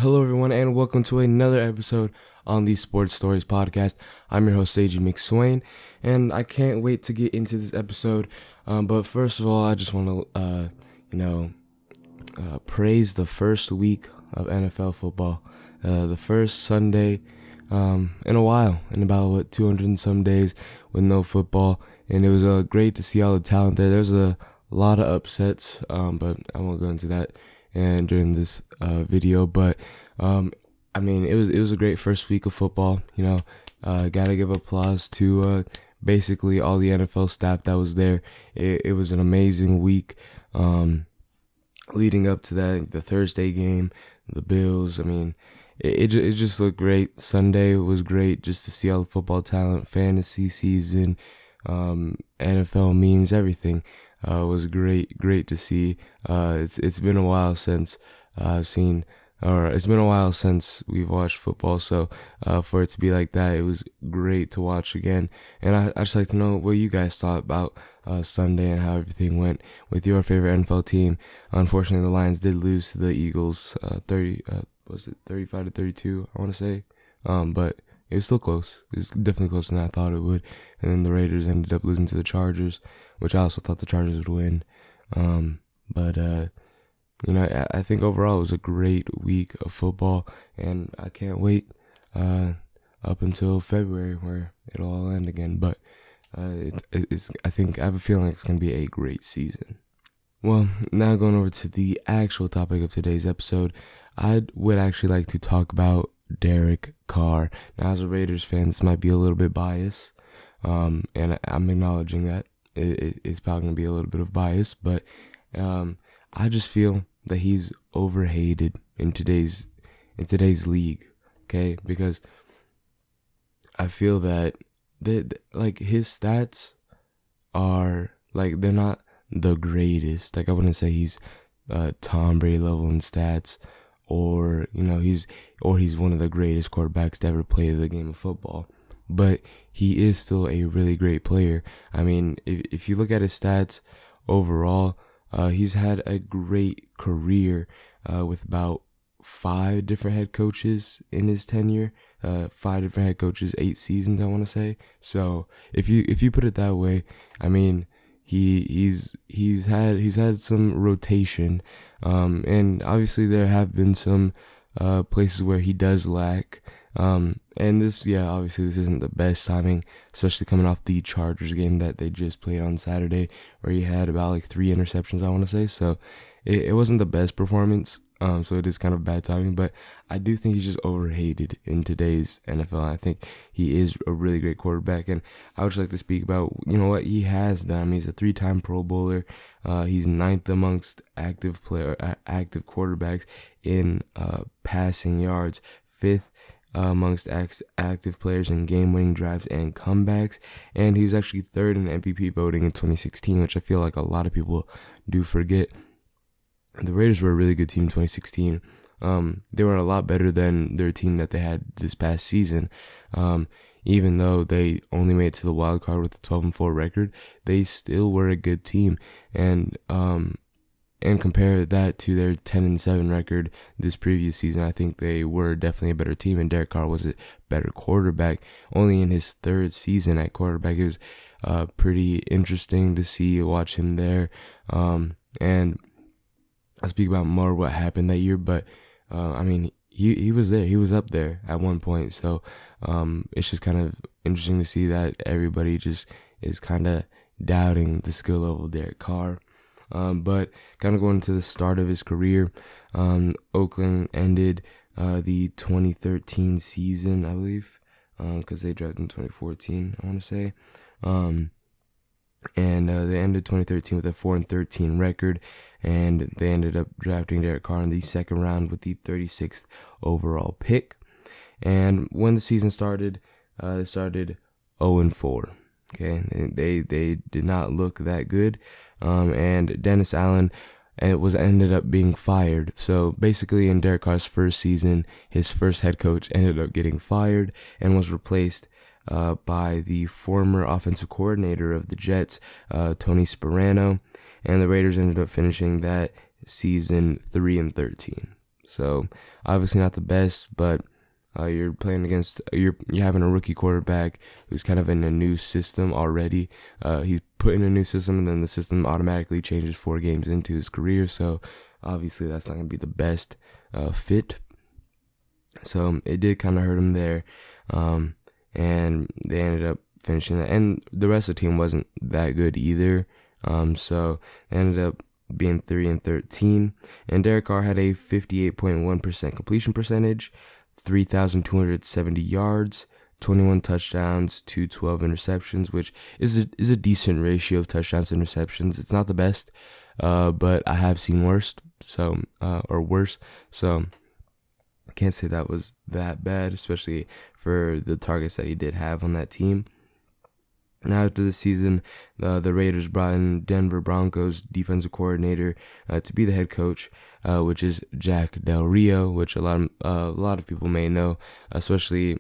Hello, everyone, and welcome to another episode on the Sports Stories podcast. I'm your host, Seiji McSwain, and I can't wait to get into this episode. But first of all, I just want to, praise the first week of NFL football, the first Sunday in a while, in about 200 and some days with no football, and it was great to see all the talent there. There's a lot of upsets, but I won't go into that and during this video, but it was a great first week of football. Gotta give applause to basically all the NFL staff that was there. It was an amazing week leading up to that, the Thursday game, the Bills. It just looked great. Sunday was great just to see all the football talent, fantasy season, NFL memes, everything. Was great to see. It's been a while since it's been a while since we've watched football, so for it to be like that, it was great to watch again. And I just like to know what you guys thought about Sunday and how everything went with your favorite NFL team. Unfortunately, the Lions did lose to the Eagles, 35-32, I want to say, but it was still close. It was definitely closer than I thought it would. And then the Raiders ended up losing to the Chargers, which I also thought the Chargers would win. I think overall it was a great week of football, and I can't wait up until February where it'll all end again. But I have a feeling it's going to be a great season. Well, now going over to the actual topic of today's episode, I would actually like to talk about Derek Carr. Now, as a Raiders fan, this might be a little bit biased, and I'm acknowledging that. It's probably going to be a little bit of bias, but I just feel that he's overhated in today's league, okay? Because I feel that his stats are they're not the greatest. I wouldn't say he's Tom Brady level in stats, or he's one of the greatest quarterbacks to ever play the game of football. But he is still a really great player. If you look at his stats overall, he's had a great career with about 5 different head coaches in his tenure. 5 different head coaches, 8 seasons, I want to say. So if you put it that way, he's had some rotation, and obviously there have been some places where he does lack. And this isn't the best timing, especially coming off the Chargers game that they just played on Saturday, where he had about 3 interceptions, I want to say. So it wasn't the best performance. So it is kind of bad timing, but I do think he's just overhated in today's NFL. I think he is a really great quarterback, and I would just like to speak about, what he has done. He's a 3-time Pro Bowler. He's 9th amongst active quarterbacks in passing yards, 5th amongst active players in game-winning drives and comebacks, and he was actually 3rd in MVP voting in 2016, which I feel like a lot of people do forget. The Raiders were a really good team in 2016. They were a lot better than their team that they had this past season. Even though they only made it to the wild card with a 12-4 record, they still were a good team. And compare that to their 10-7 record this previous season, I think they were definitely a better team, and Derek Carr was a better quarterback. Only in his 3rd season at quarterback, it was pretty interesting to watch him there. And I'll speak about more what happened that year, but he was there. He was up there at one point, so it's just kind of interesting to see that everybody just is kind of doubting the skill level of Derek Carr. But kind of going to the start of his career, Oakland ended the 2013 season, I believe, because they drafted in 2014, I want to say. And they ended 2013 with a 4-13 record, and they ended up drafting Derek Carr in the 2nd round with the 36th overall pick. And when the season started, they started 0-4. Okay, they did not look that good. And Dennis Allen ended up being fired. So basically, in Derek Carr's first season, his first head coach ended up getting fired and was replaced by the former offensive coordinator of the Jets, Tony Sparano, and the Raiders ended up finishing that season 3-13. So obviously not the best, but you're playing against you're having a rookie quarterback who's kind of in a new system already. He's put in a new system, and then the system automatically changes 4 games into his career. So obviously that's not going to be the best fit. So it did kind of hurt him there, and they ended up finishing that. And the rest of the team wasn't that good either. So they ended up being 3-13. And Derek Carr had a 58.1% completion percentage, 3,270 yards, 21 touchdowns to 12 interceptions, which is a decent ratio of touchdowns to interceptions. It's not the best, but I have seen worse. So I can't say that was that bad, especially for the targets that he did have on that team. Now, after the season, the Raiders brought in Denver Broncos defensive coordinator to be the head coach, which is Jack Del Rio, which a lot of people may know. Especially,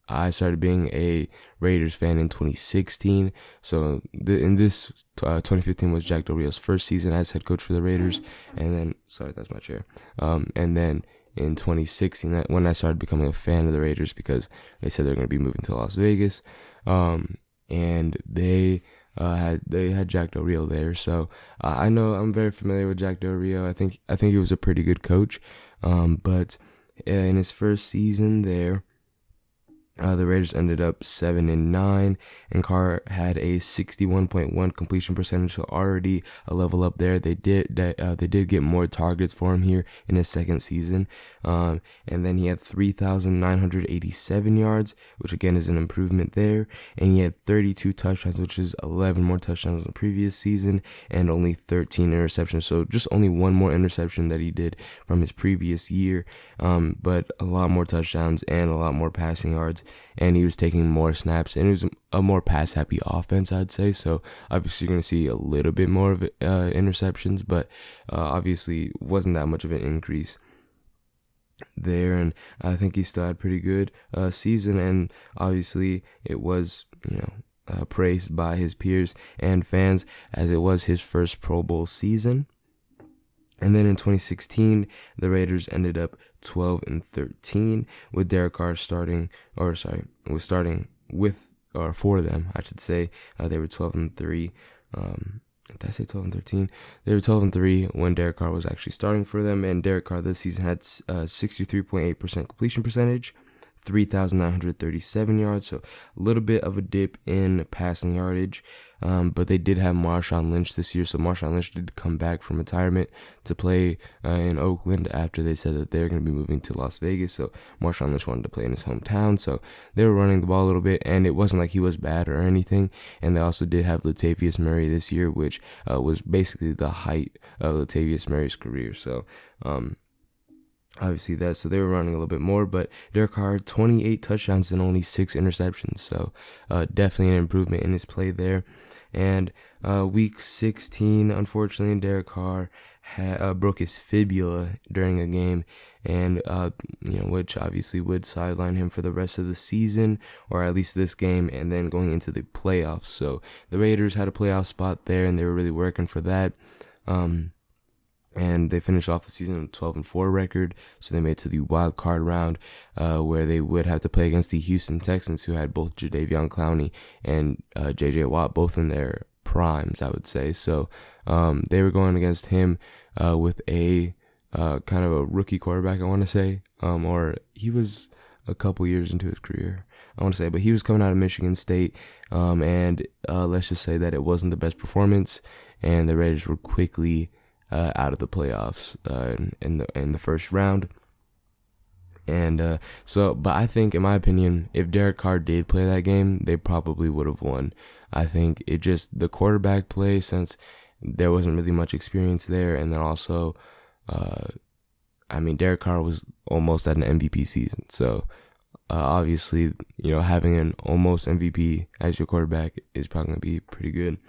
I started being a Raiders fan in 2016. So in this 2015 was Jack Del Rio's first season as head coach for the Raiders, and then that's my chair. And then in 2016, when I started becoming a fan of the Raiders because they said they're going to be moving to Las Vegas. And they had Jack Del Rio there, so I know I'm very familiar with Jack Del Rio. I think he was a pretty good coach, but in his first season there, the Raiders ended up 7-9, and Carr had a 61.1 completion percentage, so already a level up there. They did get more targets for him here in his second season, and then he had 3,987 yards, which again is an improvement there, and he had 32 touchdowns, which is 11 more touchdowns than the previous season, and only 13 interceptions, so just only one more interception that he did from his previous year, but a lot more touchdowns and a lot more passing yards. And he was taking more snaps, and it was a more pass-happy offense, I'd say. So obviously you're going to see a little bit more of interceptions, but obviously wasn't that much of an increase there. And I think he still had pretty good season, and obviously it was, praised by his peers and fans as it was his first Pro Bowl season. And then in 2016, the Raiders ended up 12-13 with Derek Carr for them, I should say. They were 12-3. Did I say 12-13? They were 12-3 when Derek Carr was actually starting for them. And Derek Carr this season had 63.8% completion percentage, 3,937 yards, so a little bit of a dip in passing yardage, but they did have Marshawn Lynch this year, so Marshawn Lynch did come back from retirement to play in Oakland after they said that they're going to be moving to Las Vegas, so Marshawn Lynch wanted to play in his hometown, so they were running the ball a little bit, and it wasn't like he was bad or anything, and they also did have Latavius Murray this year, which was basically the height of Latavius Murray's career, so obviously so they were running a little bit more, but Derek Carr, 28 touchdowns and only 6 interceptions, so definitely an improvement in his play there. And week 16, unfortunately, Derek Carr broke his fibula during a game, and which obviously would sideline him for the rest of the season, or at least this game, and then going into the playoffs. So the Raiders had a playoff spot there, and they were really working for that. And they finished off the season with a 12-4 record, so they made it to the wild card round, where they would have to play against the Houston Texans, who had both Jadeveon Clowney and J.J. Watt, both in their primes, I would say. So they were going against him with a kind of a rookie quarterback, I want to say, or he was a couple years into his career, I want to say, but he was coming out of Michigan State, and let's just say that it wasn't the best performance, and the Raiders were quickly out of the playoffs in the first round. And but I think, in my opinion, if Derek Carr did play that game, they probably would have won. I think it just the quarterback play, since there wasn't really much experience there, and then also, Derek Carr was almost at an MVP season, so obviously, having an almost MVP as your quarterback is probably gonna be pretty good.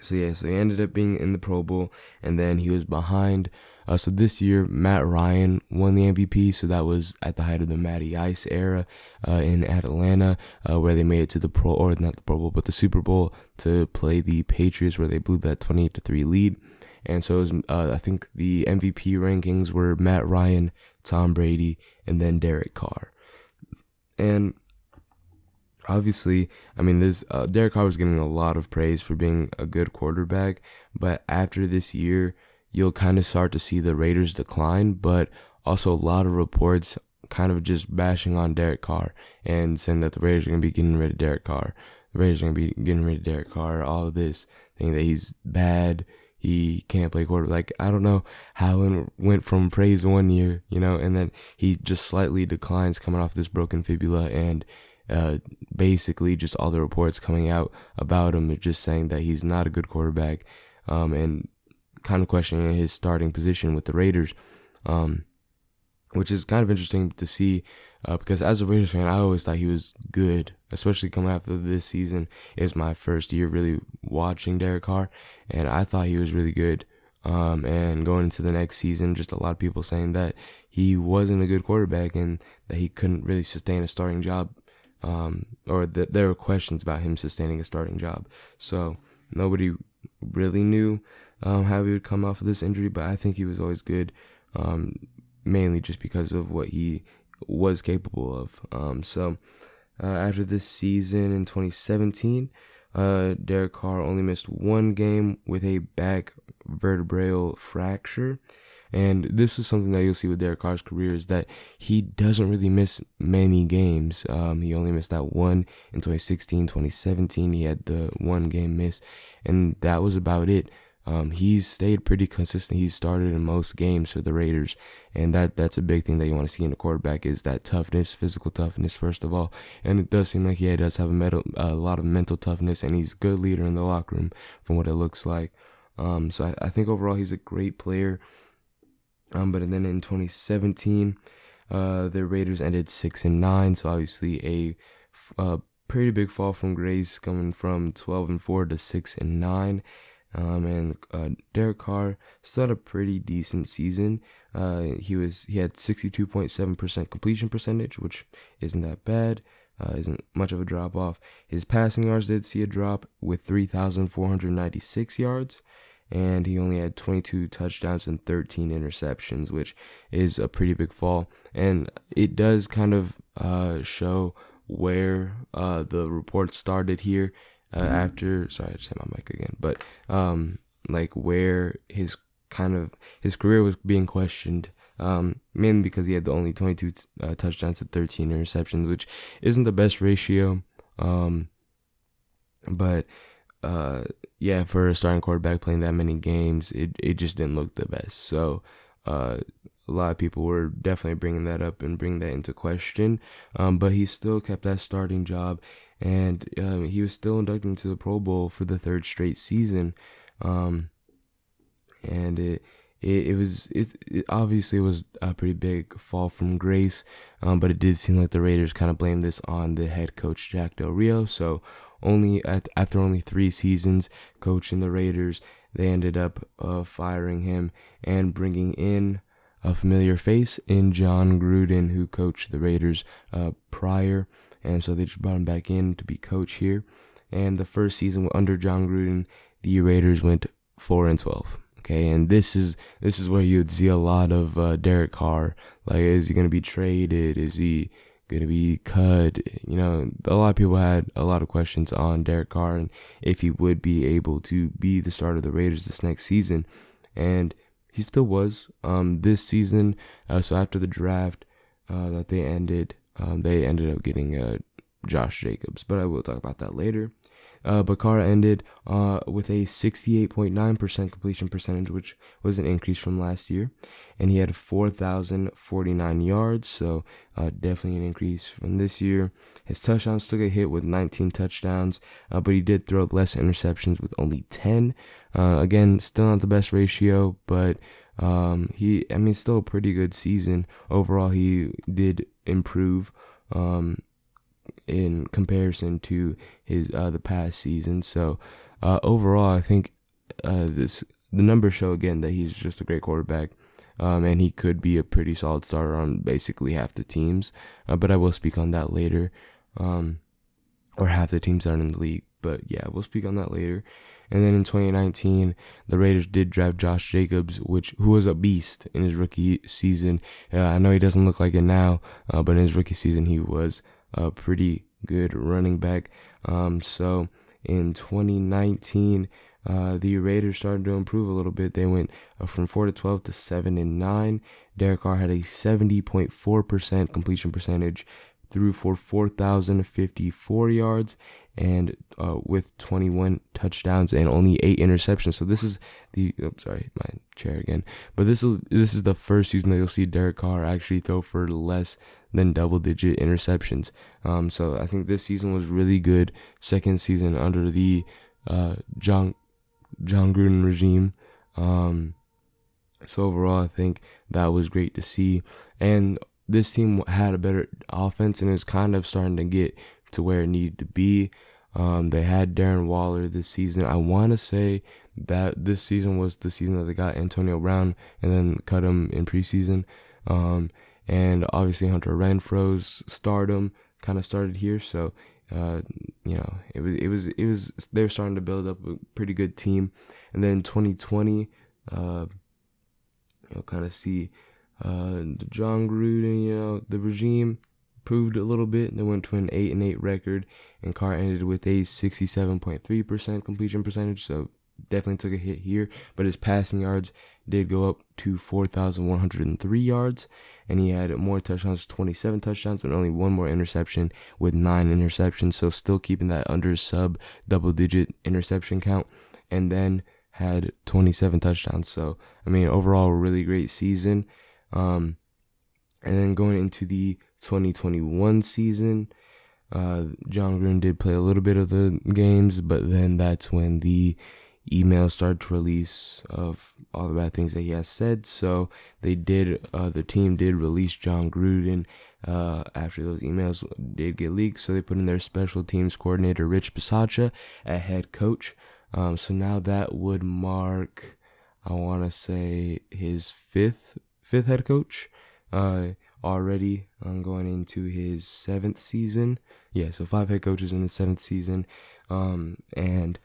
So he ended up being in the Pro Bowl, and then he was behind. So this year, Matt Ryan won the MVP, so that was at the height of the Matty Ice era in Atlanta, where they made it to the not the Pro Bowl, but the Super Bowl to play the Patriots, where they blew that 28-3 lead. And so it was, I think the MVP rankings were Matt Ryan, Tom Brady, and then Derek Carr. And obviously, I mean, Derek Carr was getting a lot of praise for being a good quarterback, but after this year, you'll kind of start to see the Raiders decline, but also a lot of reports kind of just bashing on Derek Carr and saying that the Raiders are going to be getting rid of Derek Carr. The Raiders are going to be getting rid of Derek Carr, all of this, saying that he's bad, he can't play quarterback. Like, I don't know how it went from praise 1 year, and then he just slightly declines coming off this broken fibula, and basically just all the reports coming out about him are just saying that he's not a good quarterback, and kind of questioning his starting position with the Raiders, which is kind of interesting to see, because as a Raiders fan, I always thought he was good, especially coming after this season. It was my first year really watching Derek Carr, and I thought he was really good. And going into the next season, just a lot of people saying that he wasn't a good quarterback and that he couldn't really sustain a starting job, or that there were questions about him sustaining a starting job. So nobody really knew how he would come off of this injury, but I think he was always good, mainly just because of what he was capable of. So after this season in 2017, Derek Carr only missed one game with a back vertebral fracture. And this is something that you'll see with Derek Carr's career, is that he doesn't really miss many games. He only missed that one in 2016, 2017. He had the one game miss, and that was about it. He's stayed pretty consistent. He's started in most games for the Raiders, and that's a big thing that you want to see in a quarterback, is that toughness, physical toughness, first of all. And it does seem like he does have a lot of mental toughness, and he's a good leader in the locker room from what it looks like. So I think overall he's a great player. But then in 2017, the Raiders ended 6-9, so obviously a pretty big fall from grace, coming from 12-4 to 6-9. And Derek Carr still had a pretty decent season. He had 62.7% completion percentage, which isn't that bad. Isn't much of a drop off. His passing yards did see a drop with 3,496 yards. And he only had 22 touchdowns and 13 interceptions, which is a pretty big fall. And it does kind of show where the report started here after. Sorry, I just hit my mic again. But like where his career was being questioned, mainly because he had the only 22 touchdowns and 13 interceptions, which isn't the best ratio. But yeah, for a starting quarterback playing that many games, it just didn't look the best. So a lot of people were definitely bringing that up and bringing that into question. But he still kept that starting job, and he was still inducted into the Pro Bowl for the third straight season. And it obviously was a pretty big fall from grace. But it did seem like the Raiders kind of blamed this on the head coach Jack Del Rio. So after only 3 seasons coaching the Raiders, they ended up firing him and bringing in a familiar face in John Gruden, who coached the Raiders prior, and so they just brought him back in to be coach here. And the first season under John Gruden, the Raiders went 4-12. Okay, and this is where you'd see a lot of Derek Carr. Like, is he going to be traded? Is he going to be cut? A lot of people had a lot of questions on Derek Carr and if he would be able to be the starter of the Raiders this next season, and he still was. This season, so after the draft that they ended up getting Josh Jacobs, but I will talk about that later. But Carr ended with a 68.9% completion percentage, which was an increase from last year. And he had 4,049 yards, so definitely an increase from this year. His touchdowns took a hit with 19 touchdowns, but he did throw less interceptions with only 10. Again, still not the best ratio, but still a pretty good season. Overall, he did improve in comparison to his the past season. So overall, I think the numbers show again that he's just a great quarterback, and he could be a pretty solid starter on basically half the teams. But I will speak on that later, or half the teams that are in the league. but yeah, we'll speak on that later. And then in 2019, the Raiders did draft Josh Jacobs, who was a beast in his rookie season. I know he doesn't look like it now, but in his rookie season, he was a pretty good running back. So in 2019, the Raiders started to improve a little bit. They went from 4-12 to 7-9. Derek Carr had a 70.4% completion percentage, threw for 4,054 yards, and with 21 touchdowns and only 8 interceptions. So this is my chair again. But this is the first season that you'll see Derek Carr actually throw for less than double-digit interceptions. So I think this season was really good. Second season under the John Gruden regime. So overall, I think that was great to see. And this team had a better offense and is kind of starting to get to where it needed to be. They had Darren Waller this season. I want to say that this season was the season that they got Antonio Brown and then cut him in preseason. And obviously Hunter Renfro's stardom kind of started here. So, it was they were starting to build up a pretty good team. And then in 2020, you'll kind of see the John Gruden, the regime improved a little bit. They went to an 8-8 record, and Carr ended with a 67.3% completion percentage. So definitely took a hit here, but his passing yards did go up to 4,103 yards, and he had more touchdowns, 27 touchdowns, and only one more interception with 9 interceptions. So still keeping that under sub double-digit interception count, and then had 27 touchdowns. So I mean, overall, really great season. And then going into the 2021 season, John Gruden did play a little bit of the games, but then that's when the emails started to release of all the bad things that he has said. So the team did release John Gruden after those emails did get leaked. So they put in their special teams coordinator Rich Bisaccia at head coach. So now that would mark, I want to say, his fifth head coach. Already going into his 7th season. Yeah, so 5 head coaches in the 7th season. And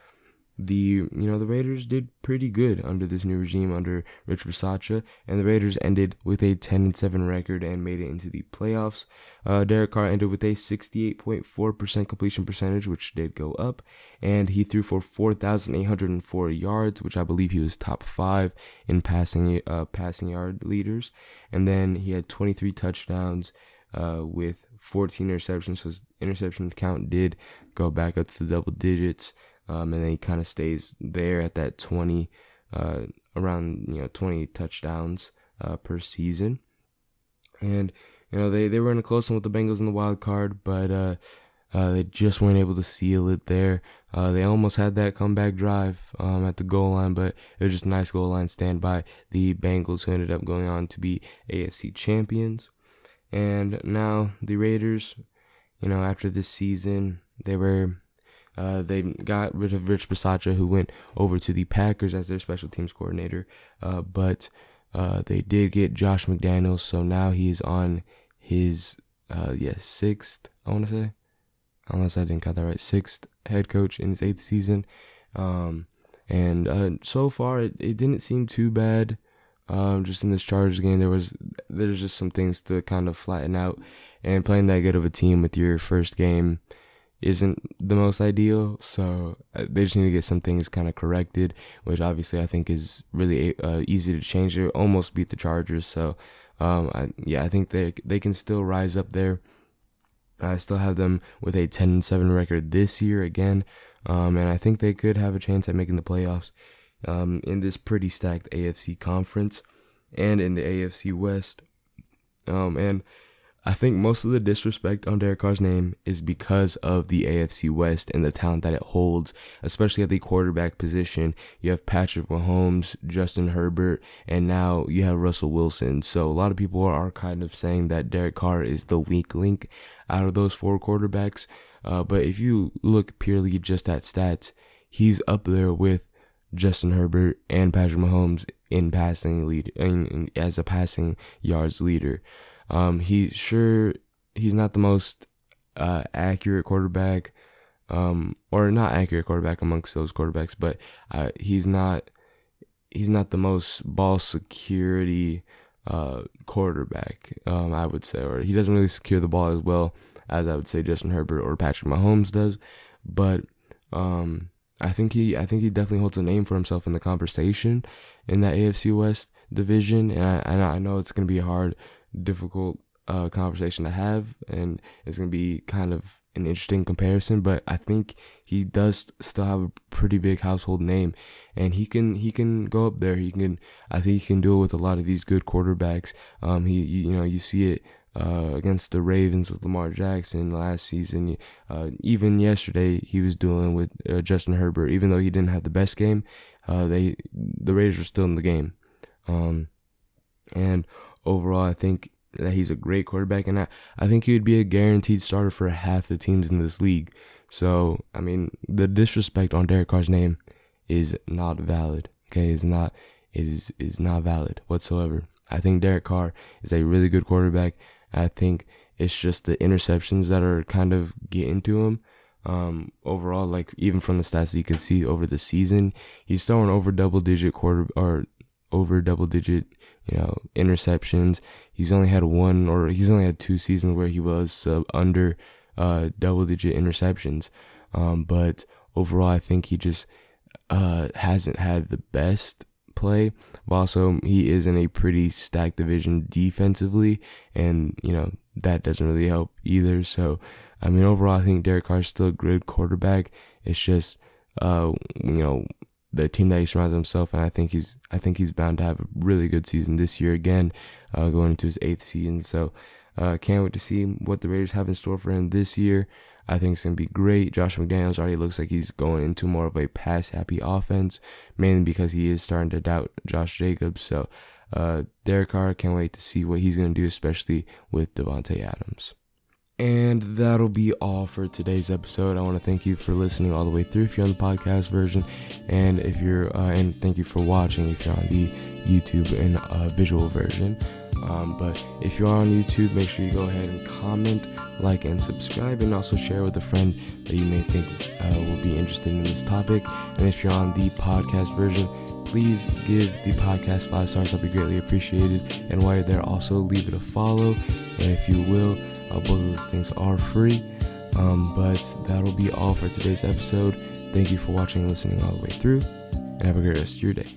the Raiders did pretty good under this new regime under Rich Bisaccia, and the Raiders ended with a 10-7 record and made it into the playoffs. Derek Carr ended with a 68.4% completion percentage, which did go up, and he threw for 4,804 yards, which I believe he was top 5 in passing yard leaders. And then he had 23 touchdowns with 14 interceptions, so his interception count did go back up to the double digits. And then he kind of stays there at that 20, around 20 touchdowns per season. And they were in a close one with the Bengals in the wild card, but they just weren't able to seal it there. They almost had that comeback drive at the goal line, but it was just a nice goal line stand by the Bengals, who ended up going on to be AFC champions. And now the Raiders, after this season, they got rid of Rich Bisaccia, who went over to the Packers as their special teams coordinator. But they did get Josh McDaniels, so now he's on his 6th, I want to say, unless I didn't got that right, 6th head coach in his 8th season. And so far it didn't seem too bad. Just in this Chargers game, there's just some things to kind of flatten out, and playing that good of a team with your first game isn't the most ideal, so they just need to get some things kind of corrected, which obviously I think is really easy to change. They almost beat the Chargers, so I think they can still rise up there. I still have them with a 10-7 record this year again, and I think they could have a chance at making the playoffs in this pretty stacked AFC conference and in the AFC West. And I think most of the disrespect on Derek Carr's name is because of the AFC West and the talent that it holds, especially at the quarterback position. You have Patrick Mahomes, Justin Herbert, and now you have Russell Wilson. So a lot of people are kind of saying that Derek Carr is the weak link out of those 4 quarterbacks. But if you look purely just at stats, he's up there with Justin Herbert and Patrick Mahomes in passing lead, as a passing yards leader. He's not the most accurate quarterback, or not accurate quarterback amongst those quarterbacks, but he's not the most ball security quarterback, I would say, or he doesn't really secure the ball as well as I would say Justin Herbert or Patrick Mahomes does. But I think he definitely holds a name for himself in the conversation in that AFC West division, and I know it's going to be a hard, difficult conversation to have, and it's going to be kind of an interesting comparison, but I think he does still have a pretty big household name, and he can go up there. I think he can do it with a lot of these good quarterbacks. You see it against the Ravens with Lamar Jackson last season. Even yesterday he was doing with Justin Herbert. Even though he didn't have the best game, the Raiders were still in the game. And overall, I think that he's a great quarterback, and I think he would be a guaranteed starter for half the teams in this league. So, I mean, the disrespect on Derek Carr's name is not valid. Okay, it is not valid whatsoever. I think Derek Carr is a really good quarterback. I think it's just the interceptions that are kind of getting to him. Overall, like even from the stats that you can see over the season, he's throwing over double digit interceptions. He's only had 2 seasons where he was under double digit interceptions. But overall, I think he just hasn't had the best play. But also, he is in a pretty stacked division defensively, and that doesn't really help either. So, I mean, overall, I think Derek Carr is still a good quarterback. It's just the team that he surrounds himself, and I think he's bound to have a really good season this year again, going into his 8th season. So can't wait to see what the Raiders have in store for him this year. I think it's going to be great. Josh McDaniels already looks like he's going into more of a pass-happy offense, mainly because he is starting to doubt Josh Jacobs. So Derek Carr, can't wait to see what he's going to do, especially with Devontae Adams. And that'll be all for today's episode. I want to thank you for listening all the way through if you're on the podcast version, and if you're and thank you for watching if you're on the YouTube and visual version. But if you're on YouTube, make sure you go ahead and comment, like, and subscribe, and also share with a friend that you may think will be interested in this topic. And if you're on the podcast version, please give the podcast 5 stars. That'll be greatly appreciated. And while you're there, also leave it a follow, and if you will, both of those things are free. But that'll be all for today's episode. Thank you for watching and listening all the way through, and have a great rest of your day.